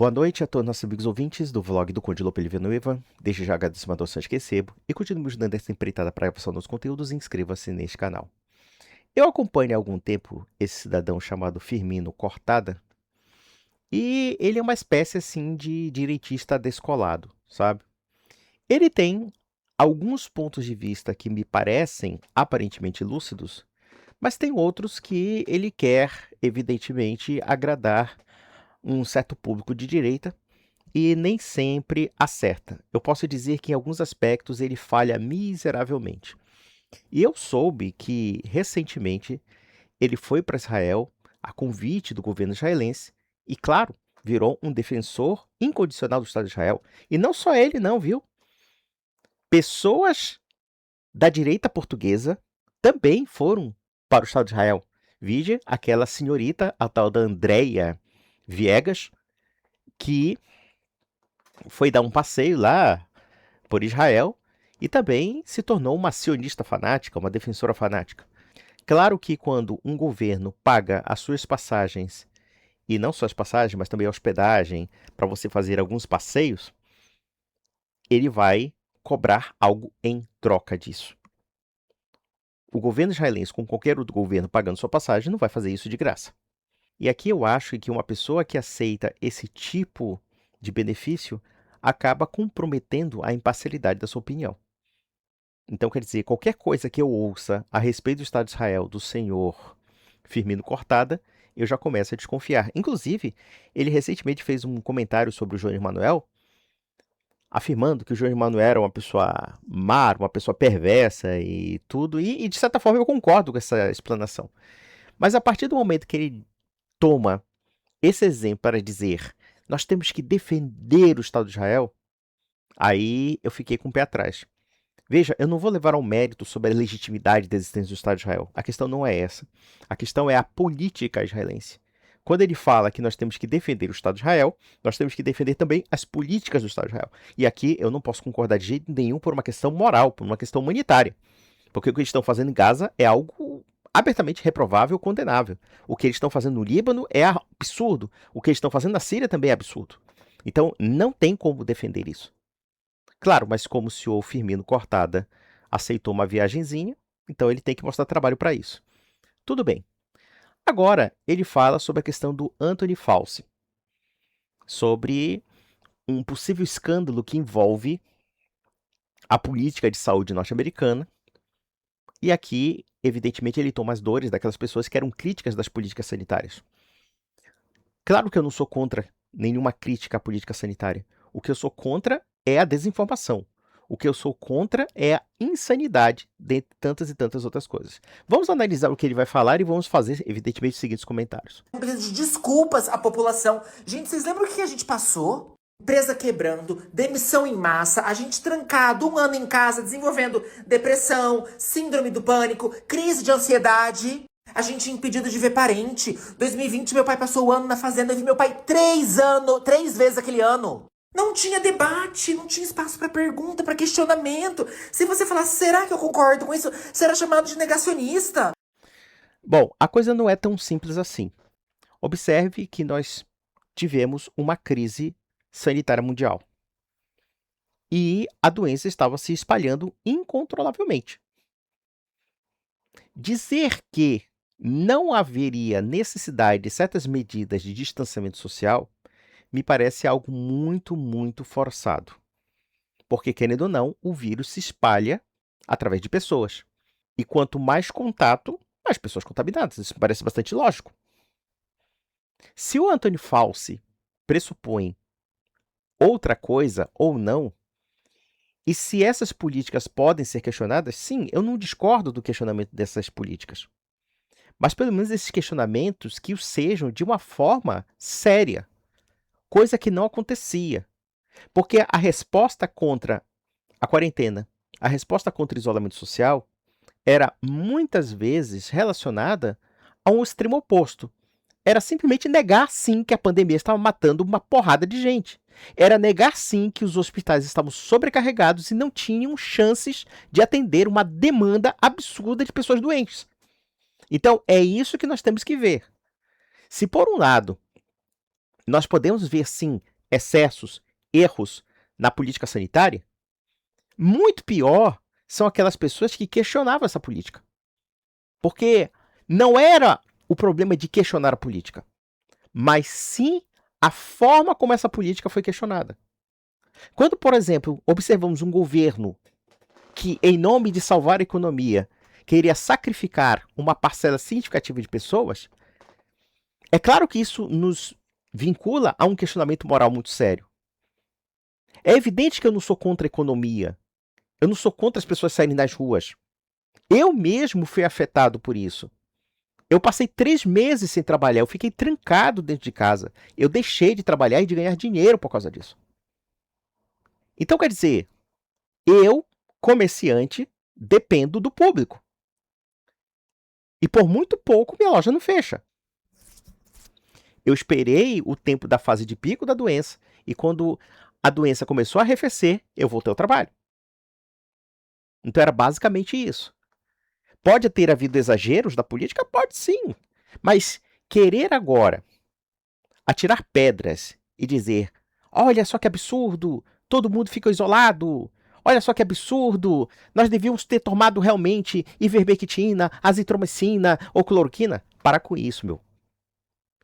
Boa noite a todos nossos amigos ouvintes do vlog do Conde Lope Villanueva. Desde já agradeço uma doação que recebo e continue me ajudando nessa empreitada para a gravação dos conteúdos e inscreva-se neste canal. Eu acompanho há algum tempo esse cidadão chamado Firmino Cortada e ele é uma espécie assim de direitista descolado, sabe? Ele tem alguns pontos de vista que me parecem aparentemente lúcidos, mas tem outros que ele quer, evidentemente, agradar um certo público de direita e nem sempre acerta. Eu posso dizer que em alguns aspectos ele falha miseravelmente. E eu soube que recentemente ele foi para Israel a convite do governo israelense e, claro, virou um defensor incondicional do Estado de Israel. E não só ele não, viu? Pessoas da direita portuguesa também foram para o Estado de Israel. Vide aquela senhorita, a tal da Andréia Viegas, que foi dar um passeio lá por Israel e também se tornou uma sionista fanática, uma defensora fanática. Claro que quando um governo paga as suas passagens, e não só as passagens, mas também a hospedagem, para você fazer alguns passeios, ele vai cobrar algo em troca disso. O governo israelense, com qualquer outro governo pagando sua passagem, não vai fazer isso de graça. E aqui eu acho que uma pessoa que aceita esse tipo de benefício acaba comprometendo a imparcialidade da sua opinião. Então, quer dizer, qualquer coisa que eu ouça a respeito do Estado de Israel do senhor Firmino Cortada, eu já começo a desconfiar. Inclusive, ele recentemente fez um comentário sobre o João Emanuel, afirmando que o João Emanuel era uma pessoa má, uma pessoa perversa e tudo, e de certa forma eu concordo com essa explanação. Mas a partir do momento que ele toma esse exemplo para dizer nós temos que defender o Estado de Israel, aí eu fiquei com o pé atrás. Veja, eu não vou levar ao mérito sobre a legitimidade da existência do Estado de Israel. A questão não é essa. A questão é a política israelense. Quando ele fala que nós temos que defender o Estado de Israel, nós temos que defender também as políticas do Estado de Israel. E aqui eu não posso concordar de jeito nenhum por uma questão moral, por uma questão humanitária. Porque o que eles estão fazendo em Gaza é algo abertamente reprovável, condenável. O que eles estão fazendo no Líbano é absurdo. O que eles estão fazendo na Síria também é absurdo. Então, não tem como defender isso. Claro, mas como o senhor Firmino Cortada aceitou uma viagenzinha, então ele tem que mostrar trabalho para isso. Tudo bem. Agora, ele fala sobre a questão do Anthony Fauci, sobre um possível escândalo que envolve a política de saúde norte-americana. E aqui, evidentemente, ele toma as dores daquelas pessoas que eram críticas das políticas sanitárias. Claro que eu não sou contra nenhuma crítica à política sanitária. O que eu sou contra é a desinformação. O que eu sou contra é a insanidade, dentre tantas e tantas outras coisas. Vamos analisar o que ele vai falar e vamos fazer, evidentemente, os seguintes comentários. Pedido de desculpas à população. Gente, vocês lembram o que a gente passou? Empresa quebrando, demissão em massa, a gente trancado 1 ano em casa, desenvolvendo depressão, síndrome do pânico, crise de ansiedade. A gente impedido de ver parente. 2020, meu pai passou o ano na fazenda. Eu vi meu pai 3 vezes aquele ano. Não tinha debate, não tinha espaço para pergunta, para questionamento. Se você falasse, será que eu concordo com isso? Será chamado de negacionista. Bom, a coisa não é tão simples assim. Observe que nós tivemos uma crise sanitária mundial. E a doença estava se espalhando incontrolavelmente. Dizer que não haveria necessidade de certas medidas de distanciamento social me parece algo muito, muito forçado. Porque, querendo ou não, o vírus se espalha através de pessoas. E quanto mais contato, mais pessoas contaminadas. Isso me parece bastante lógico. Se o Anthony Fauci pressupõe outra coisa ou não, e se essas políticas podem ser questionadas, sim, eu não discordo do questionamento dessas políticas. Mas pelo menos esses questionamentos que o sejam de uma forma séria, coisa que não acontecia. Porque a resposta contra a quarentena, a resposta contra o isolamento social, era muitas vezes relacionada a um extremo oposto. Era simplesmente negar, sim, que a pandemia estava matando uma porrada de gente. Era negar, sim, que os hospitais estavam sobrecarregados e não tinham chances de atender uma demanda absurda de pessoas doentes. Então, é isso que nós temos que ver. Se, por um lado, nós podemos ver, sim, excessos, erros na política sanitária, muito pior são aquelas pessoas que questionavam essa política. Porque não era o problema de questionar a política, mas sim a forma como essa política foi questionada. Quando, por exemplo, observamos um governo que, em nome de salvar a economia, queria sacrificar uma parcela significativa de pessoas, é claro que isso nos vincula a um questionamento moral muito sério. É evidente que eu não sou contra a economia. Eu não sou contra as pessoas saírem das ruas. Eu mesmo fui afetado por isso. Eu passei 3 meses sem trabalhar. Eu fiquei trancado dentro de casa. Eu deixei de trabalhar e de ganhar dinheiro por causa disso. Então, quer dizer, eu, comerciante, dependo do público. E por muito pouco, minha loja não fecha. Eu esperei o tempo da fase de pico da doença. E quando a doença começou a arrefecer, eu voltei ao trabalho. Então era basicamente isso. Pode ter havido exageros da política? Pode sim. Mas querer agora atirar pedras e dizer: olha só que absurdo, todo mundo fica isolado, olha só que absurdo, nós devíamos ter tomado realmente ivermectina, azitromicina ou cloroquina. Para com isso, meu.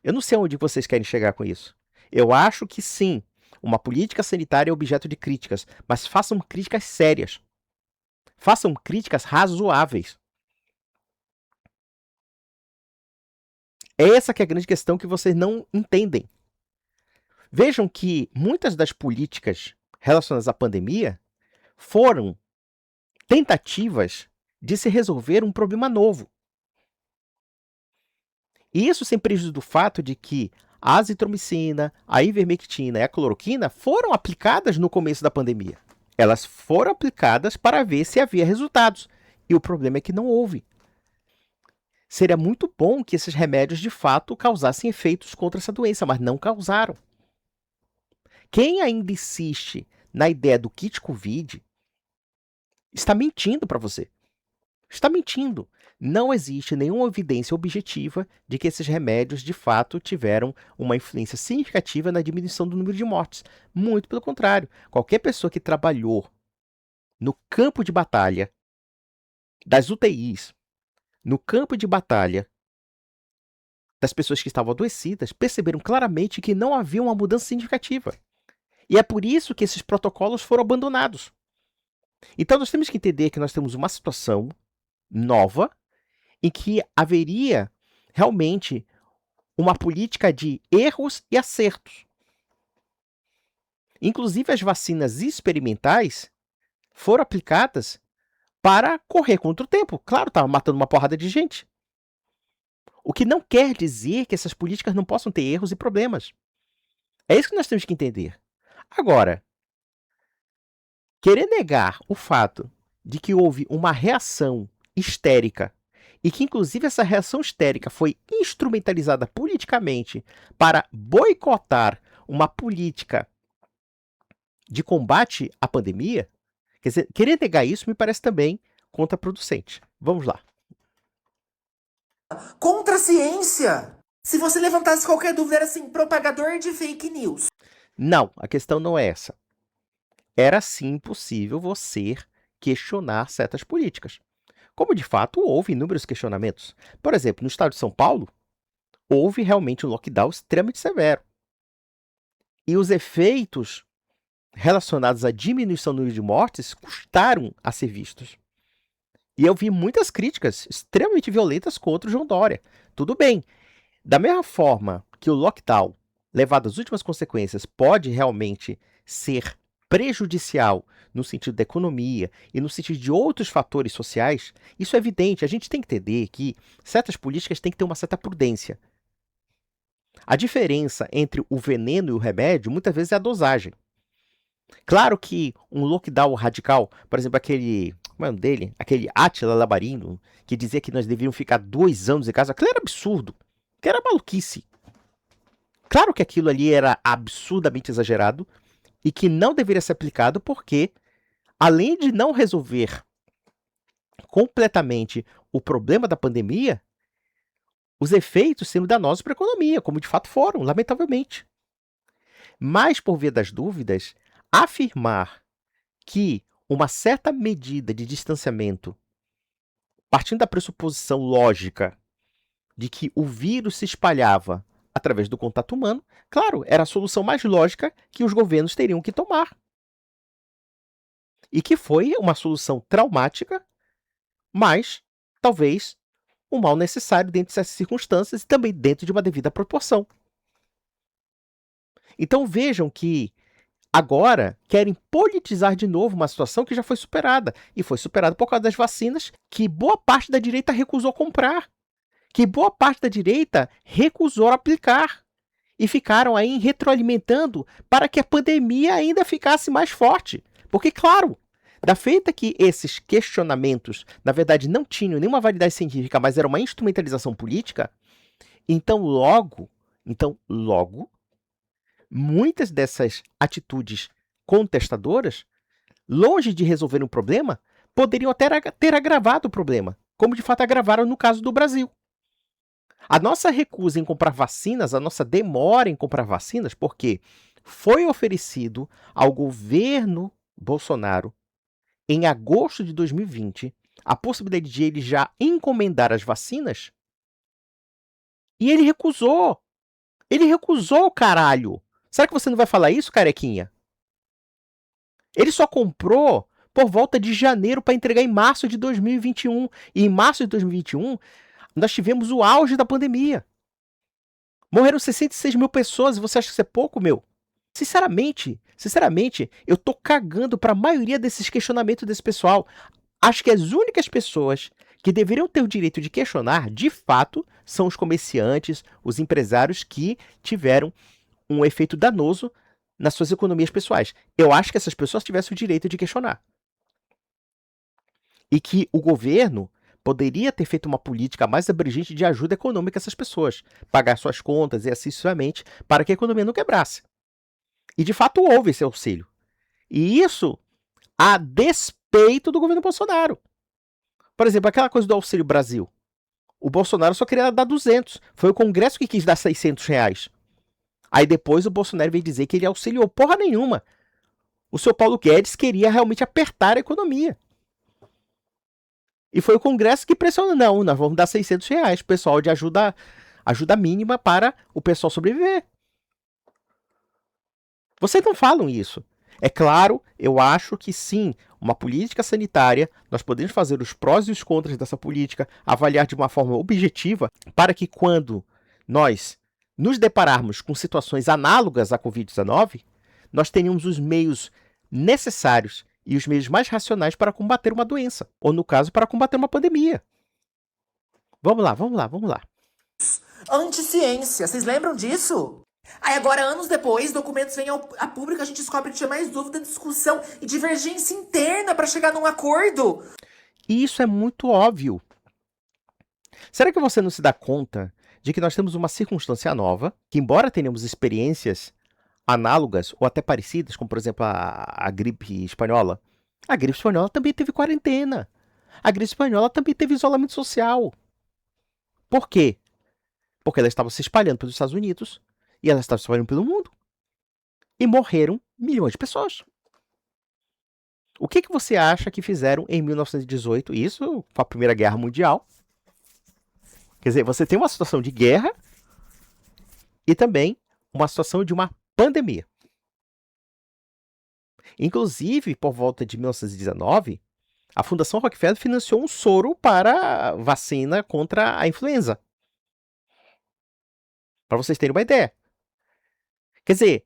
Eu não sei onde vocês querem chegar com isso. Eu acho que sim, uma política sanitária é objeto de críticas, mas façam críticas sérias. Façam críticas razoáveis. Essa que é a grande questão que vocês não entendem. Vejam que muitas das políticas relacionadas à pandemia foram tentativas de se resolver um problema novo. E isso sem prejuízo do fato de que a azitromicina, a ivermectina e a cloroquina foram aplicadas no começo da pandemia. Elas foram aplicadas para ver se havia resultados. E o problema é que não houve. Seria muito bom que esses remédios de fato causassem efeitos contra essa doença, mas não causaram. Quem ainda insiste na ideia do kit Covid está mentindo para você. Está mentindo. Não existe nenhuma evidência objetiva de que esses remédios de fato tiveram uma influência significativa na diminuição do número de mortes. Muito pelo contrário. Qualquer pessoa que trabalhou no campo de batalha das UTIs, no campo de batalha das pessoas que estavam adoecidas, perceberam claramente que não havia uma mudança significativa. E é por isso que esses protocolos foram abandonados. Então nós temos que entender que nós temos uma situação nova em que haveria realmente uma política de erros e acertos. Inclusive as vacinas experimentais foram aplicadas para correr contra o tempo. Claro, estava matando uma porrada de gente. O que não quer dizer que essas políticas não possam ter erros e problemas. É isso que nós temos que entender. Agora, querer negar o fato de que houve uma reação histérica e que, inclusive, essa reação histérica foi instrumentalizada politicamente para boicotar uma política de combate à pandemia, quer dizer, querer negar isso me parece também contraproducente. Vamos lá. Contra a ciência! Se você levantasse qualquer dúvida, era assim, propagador de fake news. Não, a questão não é essa. Era sim possível você questionar certas políticas. Como de fato houve inúmeros questionamentos. Por exemplo, no estado de São Paulo, houve realmente um lockdown extremamente severo. E os efeitos relacionados à diminuição do número de mortes custaram a ser vistos. E eu vi muitas críticas extremamente violentas contra o João Dória. Tudo bem, da mesma forma que o lockdown, levado às últimas consequências, pode realmente ser prejudicial no sentido da economia e no sentido de outros fatores sociais, isso é evidente. A gente tem que entender que certas políticas têm que ter uma certa prudência. A diferença entre o veneno e o remédio, muitas vezes, é a dosagem. Claro que um lockdown radical, por exemplo, aquele, como é o nome dele? Aquele Átila Labarino, que dizia que nós devíamos ficar 2 anos em casa, aquilo era absurdo, aquilo era maluquice. Claro que aquilo ali era absurdamente exagerado e que não deveria ser aplicado porque, além de não resolver completamente o problema da pandemia, os efeitos seriam danosos para a economia, como de fato foram, lamentavelmente. Mas, por via das dúvidas, afirmar que uma certa medida de distanciamento, partindo da pressuposição lógica de que o vírus se espalhava através do contato humano, claro, era a solução mais lógica que os governos teriam que tomar. E que foi uma solução traumática, mas talvez um mal necessário dentro dessas circunstâncias e também dentro de uma devida proporção. Então vejam que agora querem politizar de novo uma situação que já foi superada. E foi superada por causa das vacinas que boa parte da direita recusou comprar. Que boa parte da direita recusou aplicar. E ficaram aí retroalimentando para que a pandemia ainda ficasse mais forte. Porque, claro, da feita que esses questionamentos, na verdade, não tinham nenhuma validade científica, mas era uma instrumentalização política, então logo, muitas dessas atitudes contestadoras, longe de resolver um problema, poderiam até ter agravado o problema, como de fato agravaram no caso do Brasil. A nossa recusa em comprar vacinas, a nossa demora em comprar vacinas, porque foi oferecido ao governo Bolsonaro, em agosto de 2020, a possibilidade de ele já encomendar as vacinas, e ele recusou. Ele recusou, caralho. Será que você não vai falar isso, carequinha? Ele só comprou por volta de janeiro para entregar em março de 2021. E em março de 2021, nós tivemos o auge da pandemia. Morreram 66 mil pessoas e você acha que isso é pouco, meu? Sinceramente, eu tô cagando para a maioria desses questionamentos desse pessoal. Acho que as únicas pessoas que deveriam ter o direito de questionar, de fato, são os comerciantes, os empresários que tiveram um efeito danoso nas suas economias pessoais. Eu acho que essas pessoas tivessem o direito de questionar. E que o governo poderia ter feito uma política mais abrangente de ajuda econômica a essas pessoas, pagar suas contas e assim sucessivamente, para que a economia não quebrasse. E de fato houve esse auxílio. E isso a despeito do governo Bolsonaro. Por exemplo, aquela coisa do Auxílio Brasil. O Bolsonaro só queria dar 200. Foi o Congresso que quis dar 600 reais. Aí depois o Bolsonaro veio dizer que ele auxiliou porra nenhuma. O seu Paulo Guedes queria realmente apertar a economia. E foi o Congresso que pressionou. Não, nós vamos dar 600 reais, pessoal, de ajuda mínima para o pessoal sobreviver. Vocês não falam isso. É claro, eu acho que sim, uma política sanitária, nós podemos fazer os prós e os contras dessa política, avaliar de uma forma objetiva, para que quando nós nos depararmos com situações análogas à Covid-19, nós tenhamos os meios necessários e os meios mais racionais para combater uma doença, ou no caso, para combater uma pandemia. Vamos lá. Anticiência, vocês lembram disso? Aí agora, anos depois, documentos vêm a público, a gente descobre que tinha mais dúvida, discussão e divergência interna para chegar num acordo. E isso é muito óbvio. Será que você não se dá conta de que nós temos uma circunstância nova, que embora tenhamos experiências análogas ou até parecidas, como por exemplo a gripe espanhola, a gripe espanhola também teve quarentena. A gripe espanhola também teve isolamento social. Por quê? Porque ela estava se espalhando pelos Estados Unidos e ela estava se espalhando pelo mundo. E morreram milhões de pessoas. O que você acha que fizeram em 1918? Isso com a Primeira Guerra Mundial. Quer dizer, você tem uma situação de guerra e também uma situação de uma pandemia. Inclusive, por volta de 1919, a Fundação Rockefeller financiou um soro para vacina contra a influenza. Para vocês terem uma ideia. Quer dizer,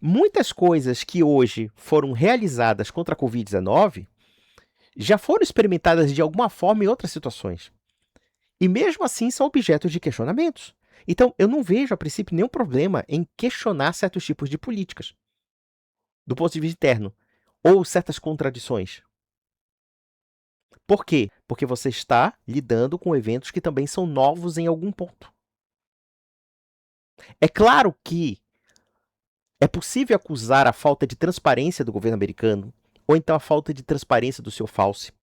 muitas coisas que hoje foram realizadas contra a Covid-19 já foram experimentadas de alguma forma em outras situações. E mesmo assim são objetos de questionamentos. Então, eu não vejo, a princípio, nenhum problema em questionar certos tipos de políticas, do ponto de vista interno, ou certas contradições. Por quê? Porque você está lidando com eventos que também são novos em algum ponto. É claro que é possível acusar a falta de transparência do governo americano, ou então a falta de transparência do seu Fauci.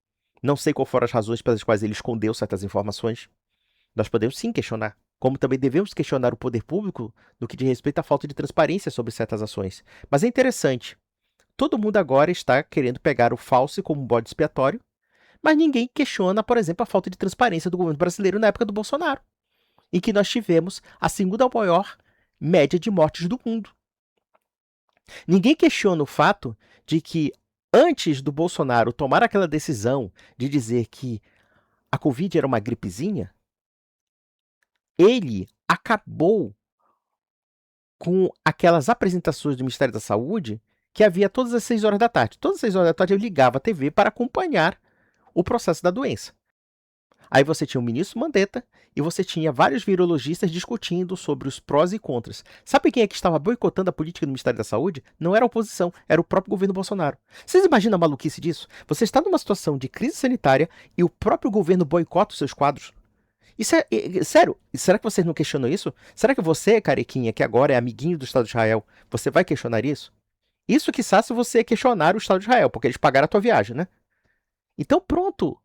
Não sei qual foram as razões pelas quais ele escondeu certas informações. Nós podemos sim questionar. como também devemos questionar o poder público no que diz respeito à falta de transparência sobre certas ações. Mas é interessante, todo mundo agora está querendo pegar o Fauci como um bode expiatório, mas ninguém questiona, por exemplo, a falta de transparência do governo brasileiro na época do Bolsonaro, em que nós tivemos a segunda maior média de mortes do mundo. Ninguém questiona o fato de que, antes do Bolsonaro tomar aquela decisão de dizer que a Covid era uma gripezinha, ele acabou com aquelas apresentações do Ministério da Saúde que havia todas as 6 horas da tarde. Todas as 6 horas da tarde eu ligava a TV para acompanhar o processo da doença. Aí você tinha o ministro Mandetta e você tinha vários virologistas discutindo sobre os prós e contras. Sabe quem é que estava boicotando a política do Ministério da Saúde? Não era a oposição, era o próprio governo Bolsonaro. Vocês imaginam a maluquice disso? Você está numa situação de crise sanitária e o próprio governo boicota os seus quadros? Isso sério, será que vocês não questionam isso? Será que você, carequinha, que agora é amiguinho do Estado de Israel, você vai questionar isso? Isso quiçá se você questionar o Estado de Israel, porque eles pagaram a tua viagem, né? Então pronto.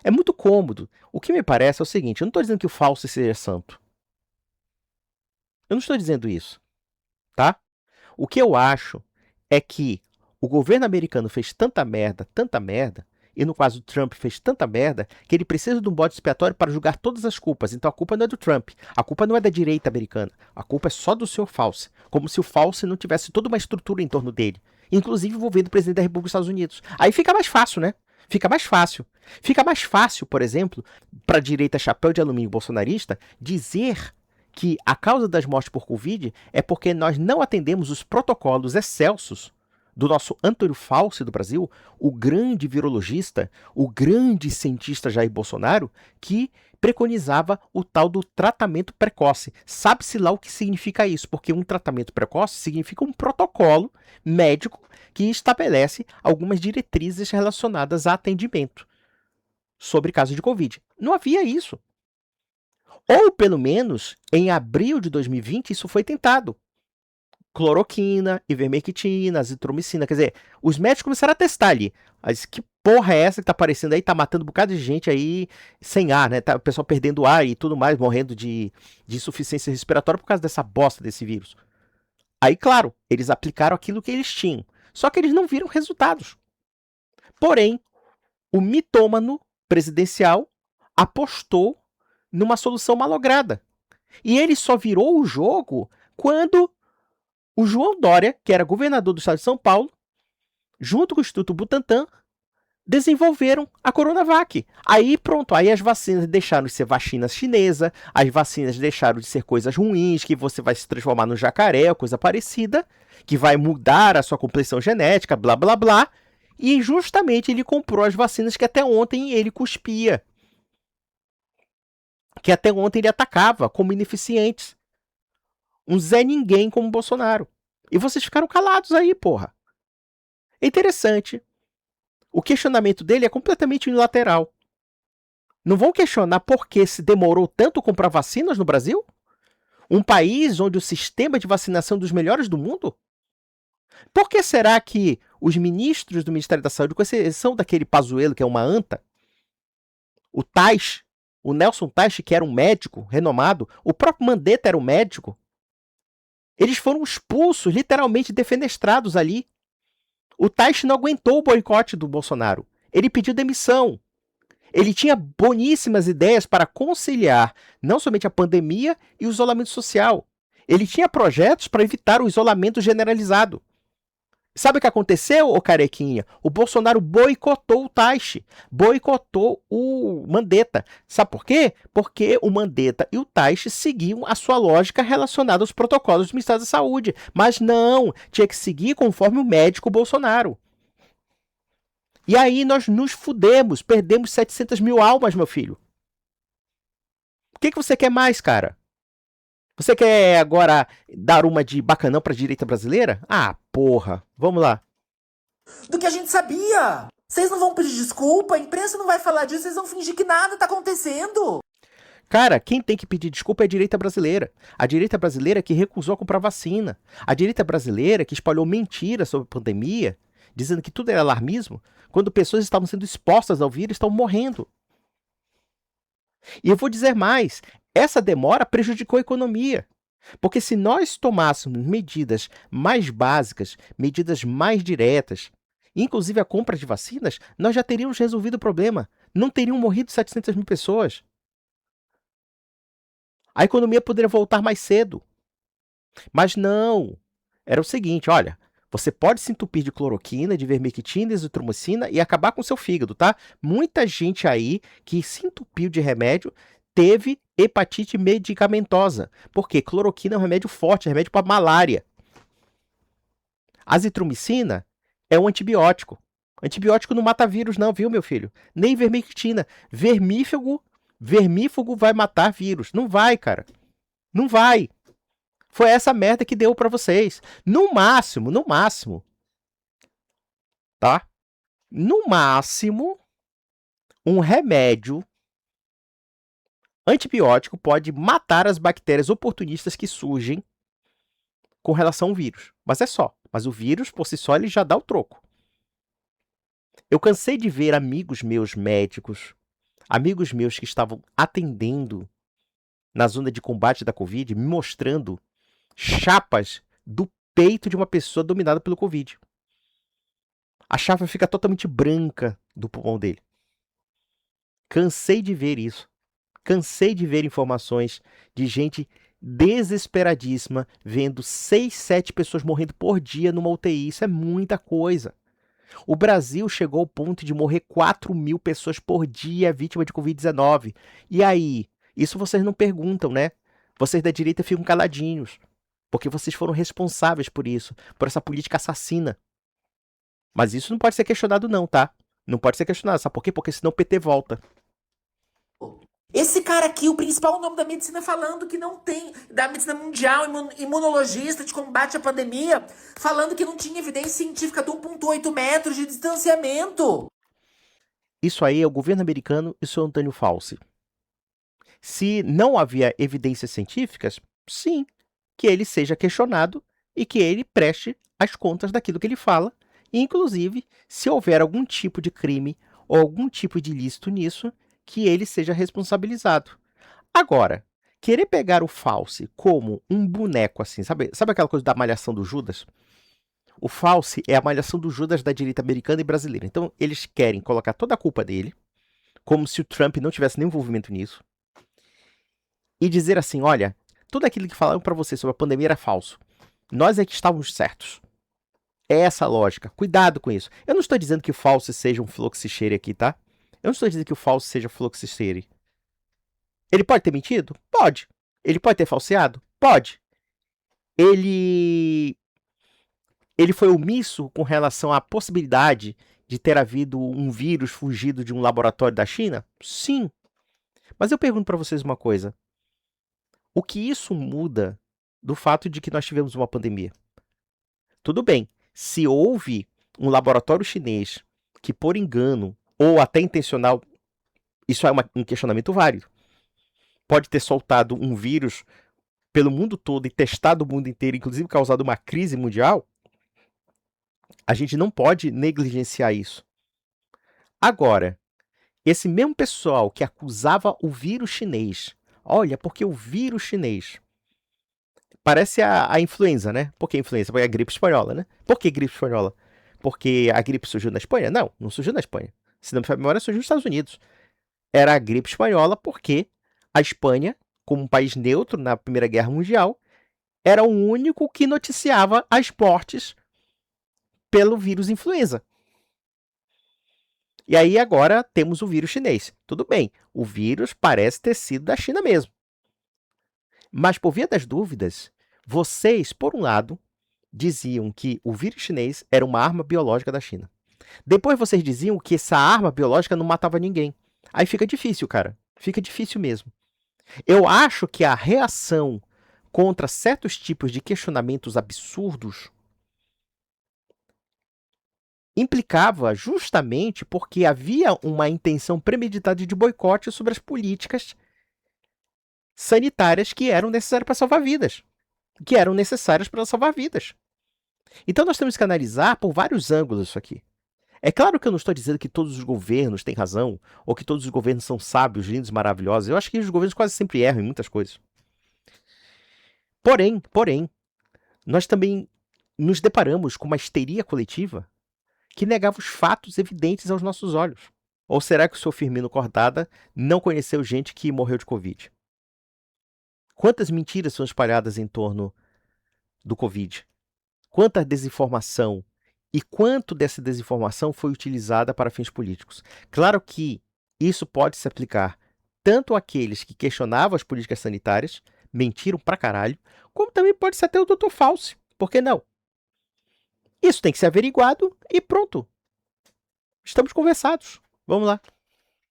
É muito cômodo. O que me parece é o seguinte, eu não estou dizendo que o Fauci seja santo. Eu não estou dizendo isso, tá? O que eu acho é que o governo americano fez tanta merda, e no caso o Trump fez tanta merda, que ele precisa de um bode expiatório para julgar todas as culpas. Então a culpa não é do Trump, a culpa não é da direita americana, a culpa é só do seu Fauci. Como se o Fauci não tivesse toda uma estrutura em torno dele, inclusive envolvendo o presidente da República dos Estados Unidos. Aí fica mais fácil, né? Fica mais fácil. Fica mais fácil, por exemplo, para a direita chapéu de alumínio bolsonarista dizer que a causa das mortes por Covid é porque nós não atendemos os protocolos excelsos do nosso Antônio Fauci do Brasil, o grande virologista, o grande cientista Jair Bolsonaro, que preconizava o tal do tratamento precoce. Sabe-se lá o que significa isso, porque um tratamento precoce significa um protocolo médico que estabelece algumas diretrizes relacionadas a atendimento sobre casos de Covid. Não havia isso. Ou, pelo menos, em abril de 2020, isso foi tentado. Cloroquina, ivermectina, azitromicina. Quer dizer, os médicos começaram a testar ali. Mas que porra é essa que tá aparecendo aí? Tá matando um bocado de gente aí sem ar, né? Tá o pessoal perdendo ar e tudo mais, morrendo de insuficiência respiratória por causa dessa bosta desse vírus. Aí, claro, eles aplicaram aquilo que eles tinham. Só que eles não viram resultados. Porém, o mitômano presidencial apostou numa solução malograda. E ele só virou o jogo quando o João Dória, que era governador do estado de São Paulo, junto com o Instituto Butantan, desenvolveram a Coronavac. Aí pronto, aí as vacinas deixaram de ser vacina chinesa, as vacinas deixaram de ser coisas ruins, que você vai se transformar no jacaré ou coisa parecida, que vai mudar a sua complexão genética, blá blá blá. E justamente ele comprou as vacinas que até ontem ele cuspia. Que até ontem ele atacava como ineficientes. Um Zé Ninguém como Bolsonaro. E vocês ficaram calados aí, porra. É interessante. O questionamento dele é completamente unilateral. Não vão questionar por que se demorou tanto comprar vacinas no Brasil? Um país onde o sistema de vacinação é um dos melhores do mundo? Por que será que os ministros do Ministério da Saúde, com exceção daquele Pazuello, que é uma anta, o Tais, o Nelson Tais, que era um médico renomado, o próprio Mandetta era um médico, eles foram expulsos, literalmente defenestrados ali. O Tais não aguentou o boicote do Bolsonaro. Ele pediu demissão. Ele tinha boníssimas ideias para conciliar não somente a pandemia e o isolamento social. Ele tinha projetos para evitar o isolamento generalizado. Sabe o que aconteceu, ô carequinha? O Bolsonaro boicotou o Taishi, boicotou o Mandetta. Sabe por quê? Porque o Mandetta e o Taishi seguiam a sua lógica relacionada aos protocolos do Ministério da Saúde. Mas não, tinha que seguir conforme o médico Bolsonaro. E aí nós nos fudemos, perdemos 700 mil almas, meu filho. O que você quer mais, cara? Você quer agora dar uma de bacanão pra direita brasileira? Ah, porra. Vamos lá. Do que a gente sabia. Vocês não vão pedir desculpa, a imprensa não vai falar disso, vocês vão fingir que nada tá acontecendo. Cara, quem tem que pedir desculpa é a direita brasileira. A direita brasileira que recusou comprar vacina. A direita brasileira que espalhou mentiras sobre a pandemia, dizendo que tudo era alarmismo, quando pessoas estavam sendo expostas ao vírus e estão morrendo. E eu vou dizer mais, Essa demora prejudicou a economia. Porque se nós tomássemos medidas mais básicas, medidas mais diretas, inclusive a compra de vacinas, nós já teríamos resolvido o problema. Não teriam morrido 700 mil pessoas. A economia poderia voltar mais cedo. Mas não. Era o seguinte, olha, você pode se entupir de cloroquina, de vermectina, azitromicina e acabar com seu fígado, tá? Muita gente aí que se entupiu de remédio teve hepatite medicamentosa. Porque cloroquina é um remédio forte, é um remédio para malária. Azitromicina é um antibiótico. Antibiótico não mata vírus não, viu, meu filho? Nem vermectina. Vermífugo vai matar vírus. Não vai, cara. Não vai. Foi essa merda que deu pra vocês. No máximo, tá? No máximo, um remédio antibiótico pode matar as bactérias oportunistas que surgem com relação ao vírus. Mas é só. Mas o vírus, por si só, ele já dá o troco. Eu cansei de ver amigos meus médicos, amigos meus que estavam atendendo na zona de combate da Covid, me mostrando chapas do peito de uma pessoa dominada pelo Covid. A chapa fica totalmente branca do pulmão dele. Cansei de ver isso. Cansei de ver informações de gente desesperadíssima vendo 6, 7 pessoas morrendo por dia numa UTI. Isso é muita coisa. O Brasil chegou ao ponto de morrer 4 mil pessoas por dia vítima de Covid-19. E aí? Isso vocês não perguntam, né? Vocês da direita ficam caladinhos. Porque vocês foram responsáveis por isso. Por essa política assassina. Mas isso não pode ser questionado não, tá? Não pode ser questionado. Sabe por quê? Porque senão o PT volta. Esse cara aqui, o principal nome da medicina, falando que não tem, da medicina mundial, imunologista de combate à pandemia, falando que não tinha evidência científica de 1,8 metros de distanciamento. Isso aí é o governo americano e o seu Antônio Fauci. Se não havia evidências científicas, sim, que ele seja questionado e que ele preste as contas daquilo que ele fala, inclusive, se houver algum tipo de crime ou algum tipo de ilícito nisso, que ele seja responsabilizado. Agora, querer pegar o Fauci como um boneco assim, sabe aquela coisa da malhação do Judas? O Fauci é a malhação do Judas da direita americana e brasileira. Então, eles querem colocar toda a culpa dele, como se o Trump não tivesse nenhum envolvimento nisso, e dizer assim, olha, tudo aquilo que falaram para você sobre a pandemia era falso. Nós é que estávamos certos. É essa a lógica. Cuidado com isso. Eu não estou dizendo que o Fauci seja um fluxicheire aqui, tá? Eu não estou dizendo que o Fauci seja fluxicheire. Ele pode ter mentido? Pode. Ele pode ter falseado? Pode. Ele foi omisso com relação à possibilidade de ter havido um vírus fugido de um laboratório da China? Sim. Mas eu pergunto para vocês uma coisa. O que isso muda do fato de que nós tivemos uma pandemia? Tudo bem, se houve um laboratório chinês que, por engano, ou até intencional, isso é um questionamento válido, pode ter soltado um vírus pelo mundo todo e testado o mundo inteiro, inclusive causado uma crise mundial, a gente não pode negligenciar isso. Agora, esse mesmo pessoal que acusava o vírus chinês, olha, porque o vírus chinês parece a influenza, né? Por que influenza? Porque é a gripe espanhola, né? Por que gripe espanhola? Porque a gripe surgiu na Espanha? Não, não surgiu na Espanha. Se não me falha a memória, surgiu nos Estados Unidos. Era a gripe espanhola porque a Espanha, como um país neutro na Primeira Guerra Mundial, era o único que noticiava as mortes pelo vírus influenza. E aí agora temos o vírus chinês. Tudo bem, o vírus parece ter sido da China mesmo. Mas por via das dúvidas, vocês, por um lado, diziam que o vírus chinês era uma arma biológica da China. Depois vocês diziam que essa arma biológica não matava ninguém. Aí fica difícil, cara. Fica difícil mesmo. Eu acho que a reação contra certos tipos de questionamentos absurdos implicava justamente porque havia uma intenção premeditada de boicote sobre as políticas sanitárias que eram necessárias para salvar vidas. Então nós temos que analisar por vários ângulos isso aqui. É claro que eu não estou dizendo que todos os governos têm razão, ou que todos os governos são sábios, lindos, maravilhosos. Eu acho que os governos quase sempre erram em muitas coisas. Porém, nós também nos deparamos com uma histeria coletiva que negava os fatos evidentes aos nossos olhos. Ou será que o senhor Firmino Cordada não conheceu gente que morreu de Covid? Quantas mentiras são espalhadas em torno do Covid? Quanta desinformação e quanto dessa desinformação foi utilizada para fins políticos? Claro que isso pode se aplicar tanto àqueles que questionavam as políticas sanitárias, mentiram pra caralho, como também pode ser até o Dr. Fauci. Por que não? Isso tem que ser averiguado e pronto. Estamos conversados. Vamos lá.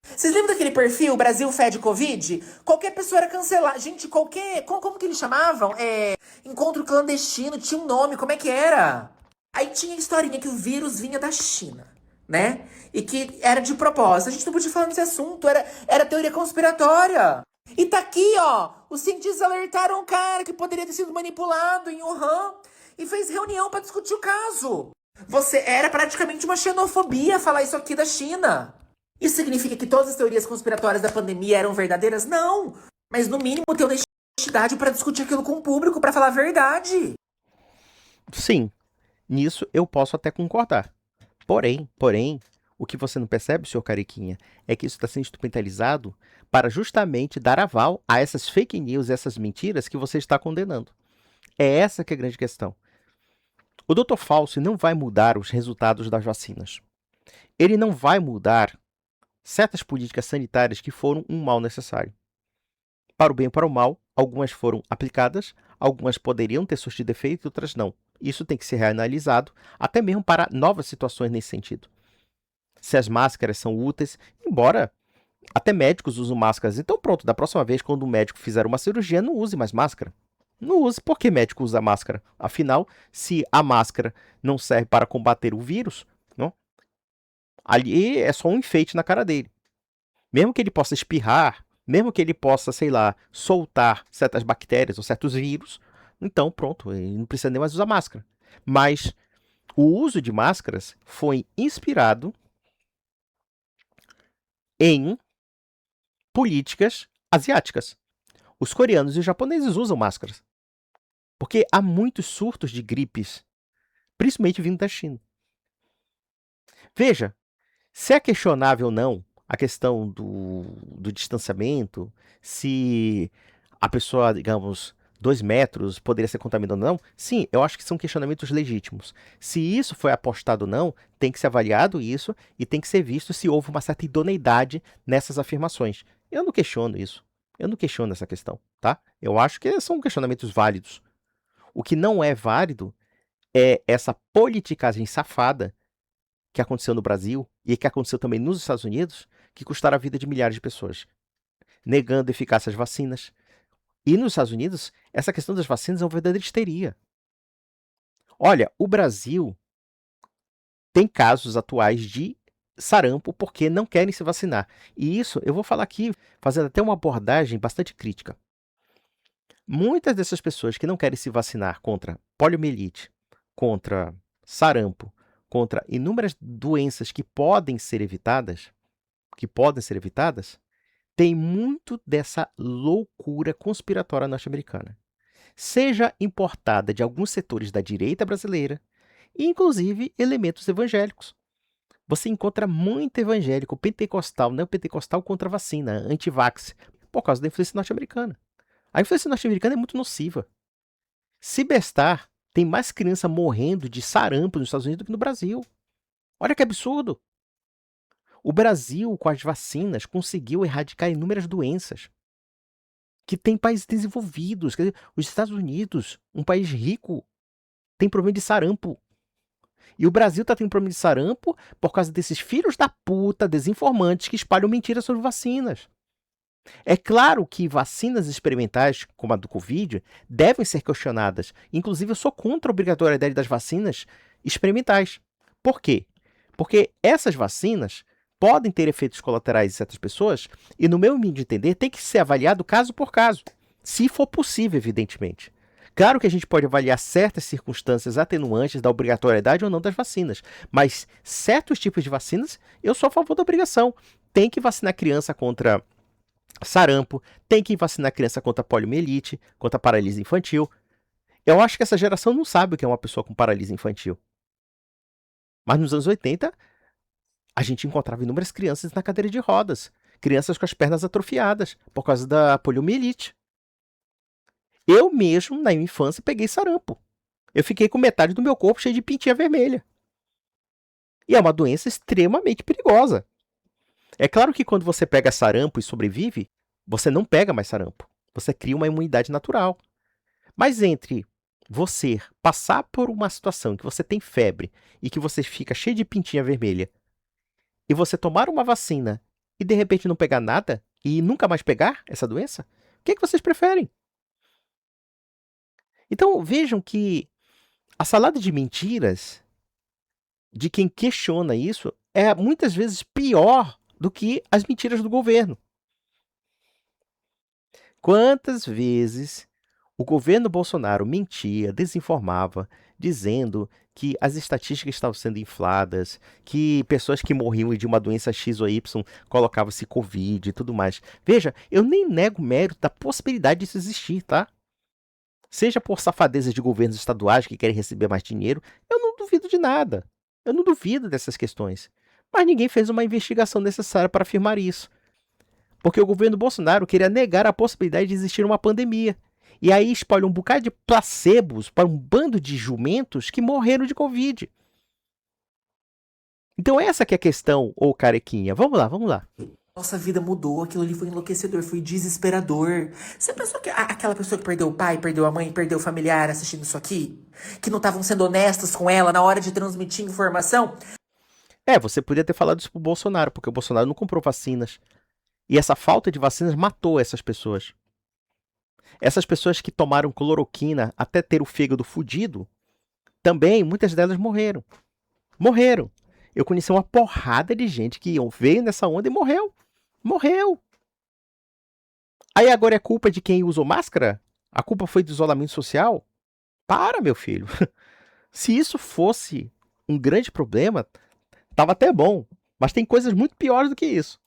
Vocês lembram daquele perfil Brasil Fede Covid? Qualquer pessoa era cancelada. Gente, qualquer. Como que eles chamavam? Encontro clandestino, tinha um nome, como é que era? Aí tinha a historinha que o vírus vinha da China, né? E que era de propósito. A gente não podia falar nesse assunto, era teoria conspiratória. E tá aqui, ó. Os cientistas alertaram o cara que poderia ter sido manipulado em Wuhan e fez reunião pra discutir o caso. Era praticamente uma xenofobia falar isso aqui da China. Isso significa que todas as teorias conspiratórias da pandemia eram verdadeiras? Não! Mas no mínimo ter honestidade para discutir aquilo com o público, para falar a verdade. Sim, nisso eu posso até concordar. Porém, o que você não percebe, senhor Cariquinha, é que isso está sendo instrumentalizado para justamente dar aval a essas fake news, essas mentiras que você está condenando. É essa que é a grande questão. O Dr. Fauci não vai mudar os resultados das vacinas. Ele não vai mudar certas políticas sanitárias que foram um mal necessário. Para o bem ou para o mal, algumas foram aplicadas, algumas poderiam ter surtido efeito, outras não. Isso tem que ser reanalisado, até mesmo para novas situações nesse sentido. Se as máscaras são úteis, embora até médicos usam máscaras. Então pronto, da próxima vez, quando o médico fizer uma cirurgia, não use mais máscara. Não use. Por que médico usa máscara? Afinal, se a máscara não serve para combater o vírus, não? Ali é só um enfeite na cara dele. Mesmo que ele possa espirrar, mesmo que ele possa, sei lá, soltar certas bactérias ou certos vírus, então pronto, ele não precisa nem mais usar máscara. Mas o uso de máscaras foi inspirado em políticas asiáticas. Os coreanos e os japoneses usam máscaras. Porque há muitos surtos de gripes, principalmente vindo da China. Veja, se é questionável ou não a questão do distanciamento, se a pessoa, digamos, 2 metros poderia ser contaminada ou não, sim, eu acho que são questionamentos legítimos. Se isso foi apostado ou não, tem que ser avaliado isso e tem que ser visto se houve uma certa idoneidade nessas afirmações. Eu não questiono isso. Eu não questiono essa questão, tá? Eu acho que são questionamentos válidos. O que não é válido é essa politicagem safada que aconteceu no Brasil e que aconteceu também nos Estados Unidos, que custaram a vida de milhares de pessoas, negando a eficácia das vacinas. E nos Estados Unidos, essa questão das vacinas é uma verdadeira histeria. Olha, o Brasil tem casos atuais de sarampo porque não querem se vacinar. E isso, eu vou falar aqui, fazendo até uma abordagem bastante crítica. Muitas dessas pessoas que não querem se vacinar contra poliomielite, contra sarampo, contra inúmeras doenças que podem ser evitadas, tem muito dessa loucura conspiratória norte-americana. Seja importada de alguns setores da direita brasileira, e inclusive elementos evangélicos. Você encontra muito evangélico pentecostal, neopentecostal contra a vacina, anti-vax, por causa da influência norte-americana. A influência norte-americana é muito nociva. Se bestar, tem mais criança morrendo de sarampo nos Estados Unidos do que no Brasil. Olha que absurdo! O Brasil, com as vacinas, conseguiu erradicar inúmeras doenças que tem países desenvolvidos. Quer dizer, os Estados Unidos, um país rico, tem problema de sarampo. E o Brasil está tendo problema de sarampo por causa desses filhos da puta desinformantes que espalham mentiras sobre vacinas. É claro que vacinas experimentais, como a do Covid, devem ser questionadas. Inclusive, eu sou contra a obrigatoriedade das vacinas experimentais. Por quê? Porque essas vacinas podem ter efeitos colaterais em certas pessoas e, no meu modo de entender, tem que ser avaliado caso por caso. Se for possível, evidentemente. Claro que a gente pode avaliar certas circunstâncias atenuantes da obrigatoriedade ou não das vacinas, mas certos tipos de vacinas, eu sou a favor da obrigação. Tem que vacinar criança contra sarampo, tem que vacinar criança contra poliomielite, contra paralisia infantil. Eu acho que essa geração não sabe o que é uma pessoa com paralisia infantil. Mas nos anos 80, a gente encontrava inúmeras crianças na cadeira de rodas, crianças com as pernas atrofiadas por causa da poliomielite. Eu mesmo, na minha infância, peguei sarampo. Eu fiquei com metade do meu corpo cheio de pintinha vermelha. E é uma doença extremamente perigosa. É claro que quando você pega sarampo e sobrevive, você não pega mais sarampo. Você cria uma imunidade natural. Mas entre você passar por uma situação que você tem febre e que você fica cheio de pintinha vermelha e você tomar uma vacina e de repente não pegar nada e nunca mais pegar essa doença, o que vocês preferem? Então vejam que a salada de mentiras de quem questiona isso é muitas vezes pior do que as mentiras do governo. Quantas vezes o governo Bolsonaro mentia, desinformava, dizendo que as estatísticas estavam sendo infladas, que pessoas que morriam de uma doença X ou Y colocavam-se Covid e tudo mais. Veja, eu nem nego o mérito da possibilidade disso existir, tá? Seja por safadezas de governos estaduais que querem receber mais dinheiro, eu não duvido de nada. Eu não duvido dessas questões. Mas ninguém fez uma investigação necessária para afirmar isso. Porque o governo Bolsonaro queria negar a possibilidade de existir uma pandemia. E aí espalha um bocado de placebos para um bando de jumentos que morreram de Covid. Então essa que é a questão, ô carequinha. Vamos lá, vamos lá. Nossa vida mudou, aquilo ali foi enlouquecedor, foi desesperador. Você pensou que aquela pessoa que perdeu o pai, perdeu a mãe, perdeu o familiar assistindo isso aqui? Que não estavam sendo honestas com ela na hora de transmitir informação? Você podia ter falado isso pro Bolsonaro, porque o Bolsonaro não comprou vacinas. E essa falta de vacinas matou essas pessoas. Essas pessoas que tomaram cloroquina até ter o fígado fudido, também, muitas delas morreram. Morreram. Eu conheci uma porrada de gente que veio nessa onda e morreu. Morreu. Aí agora é culpa de quem usou máscara? A culpa foi do isolamento social? Para, meu filho. Se isso fosse um grande problema, tava até bom. Mas tem coisas muito piores do que isso.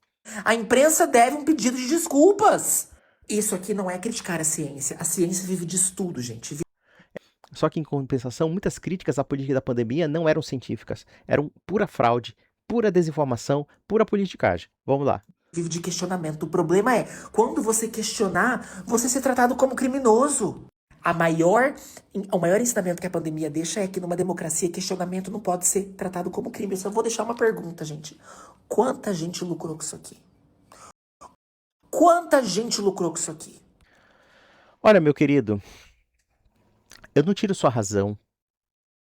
A imprensa deve um pedido de desculpas. Isso aqui não é criticar a ciência. A ciência vive de estudo, gente. Só que, em compensação, muitas críticas à política da pandemia não eram científicas. Eram pura fraude, pura desinformação, pura politicagem. Vamos lá. Vive de questionamento. O problema é, quando você questionar, você ser tratado como criminoso. O maior ensinamento que a pandemia deixa é que numa democracia, questionamento não pode ser tratado como crime. Eu só vou deixar uma pergunta, gente. Quanta gente lucrou com isso aqui? Quanta gente lucrou com isso aqui? Olha, meu querido, eu não tiro sua razão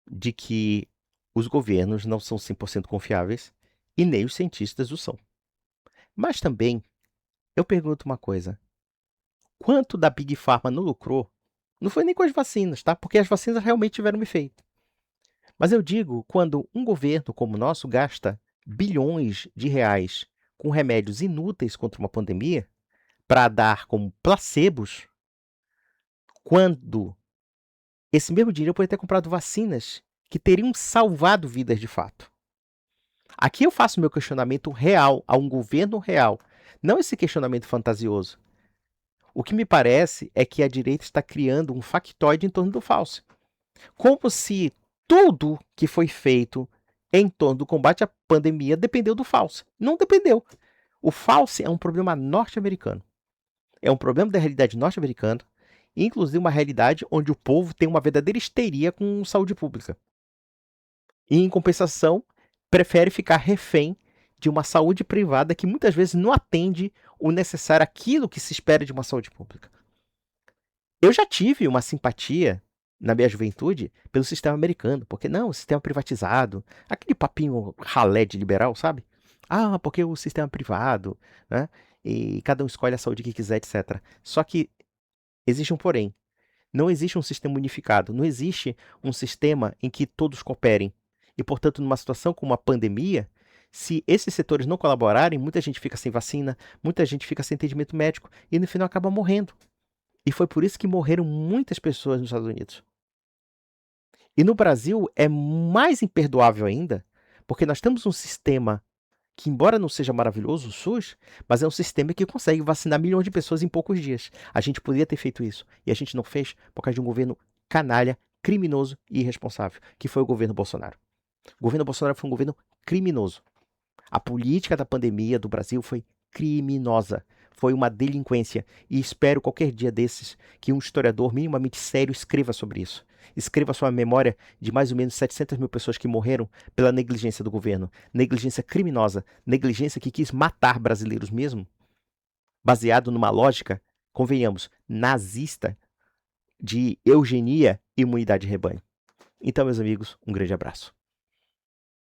de que os governos não são 100% confiáveis e nem os cientistas o são. Mas também, eu pergunto uma coisa. Quanto da Big Pharma não lucrou? Não foi nem com as vacinas, tá? Porque as vacinas realmente tiveram um efeito. Mas eu digo, quando um governo como o nosso gasta bilhões de reais com remédios inúteis contra uma pandemia para dar como placebos, quando esse mesmo dinheiro poderia ter comprado vacinas que teriam salvado vidas de fato. Aqui eu faço meu questionamento real a um governo real, não esse questionamento fantasioso. O que me parece é que a direita está criando um factoide em torno do falso. Como se tudo que foi feito em torno do combate à pandemia dependeu do falso. Não dependeu. O falso é um problema norte-americano. É um problema da realidade norte-americana, inclusive uma realidade onde o povo tem uma verdadeira histeria com saúde pública. E, em compensação, prefere ficar refém de uma saúde privada que muitas vezes não atende o necessário aquilo que se espera de uma saúde pública. Eu já tive uma simpatia na minha juventude pelo sistema americano, porque não, o sistema privatizado, aquele papinho ralé de liberal, sabe? Ah, porque o sistema privado, né? E cada um escolhe a saúde que quiser, etc. Só que existe um porém. Não existe um sistema unificado, não existe um sistema em que todos cooperem. E, portanto, numa situação como uma pandemia, se esses setores não colaborarem, muita gente fica sem vacina, muita gente fica sem atendimento médico e no final acaba morrendo. E foi por isso que morreram muitas pessoas nos Estados Unidos. E no Brasil é mais imperdoável ainda, porque nós temos um sistema que, embora não seja maravilhoso, o SUS, mas é um sistema que consegue vacinar milhões de pessoas em poucos dias. A gente poderia ter feito isso, e a gente não fez por causa de um governo canalha, criminoso e irresponsável, que foi o governo Bolsonaro. O governo Bolsonaro foi um governo criminoso. A política da pandemia do Brasil foi criminosa. Foi uma delinquência. E espero qualquer dia desses que um historiador minimamente sério escreva sobre isso. Escreva sua memória de mais ou menos 700 mil pessoas que morreram pela negligência do governo. Negligência criminosa. Negligência que quis matar brasileiros mesmo. Baseado numa lógica, convenhamos, nazista de eugenia e imunidade de rebanho. Então, meus amigos, um grande abraço.